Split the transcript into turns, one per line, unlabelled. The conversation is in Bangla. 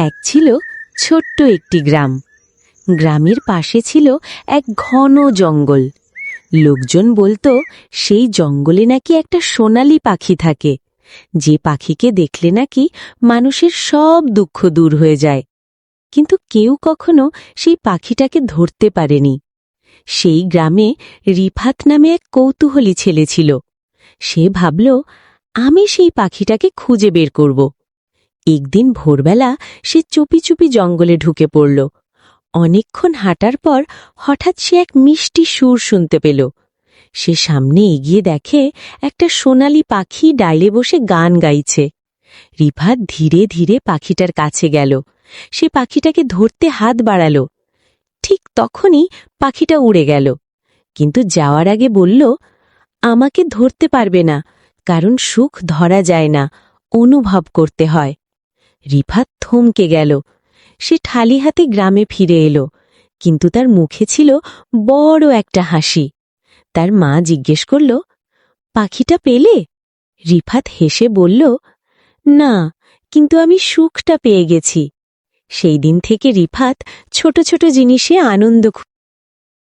এক ছিল ছোট্ট একটি গ্রাম। গ্রামের পাশে ছিল এক ঘন জঙ্গল। লোকজন বলতো সেই জঙ্গলে নাকি একটা সোনালী পাখি থাকে, যে পাখিকে দেখলে নাকি মানুষের সব দুঃখ দূর হয়ে যায়। কিন্তু কেউ কখনো সেই পাখিটাকে ধরতে পারেনি। সেই গ্রামে রিফাত নামে এক কৌতূহলী ছেলে ছিল। সে ভাবল, আমি সেই পাখিটাকে খুঁজে বের করব। একদিন ভোরবেলা সে চুপি চুপি জঙ্গলে ঢুকে পড়ল। অনেকক্ষণ হাঁটার পর হঠাৎ সে এক মিষ্টি সুর শুনতে পেল। সে সামনে এগিয়ে দেখে একটা সোনালী পাখি ডালে বসে গান গাইছে। রিফাত ধীরে ধীরে পাখিটার কাছে গেল। সে পাখিটাকে ধরতে হাত বাড়াল। ঠিক তখনই পাখিটা উড়ে গেল, কিন্তু যাওয়ার আগে বলল, আমাকে ধরতে পারবে না, কারণ সুখ ধরা যায় না, অনুভব করতে হয়। রিফাত থমকে গেল। সে খালি হাতে গ্রামে ফিরে এলো, কিন্তু তার মুখে ছিল বড় একটা হাসি। তার মা জিজ্ঞেস করল, পাখিটা পেলে? রিফাত হেসে বলল, না, কিন্তু আমি সুখটা পেয়ে গেছি। সেই দিন থেকে রিফাত ছোট ছোট জিনিসে আনন্দ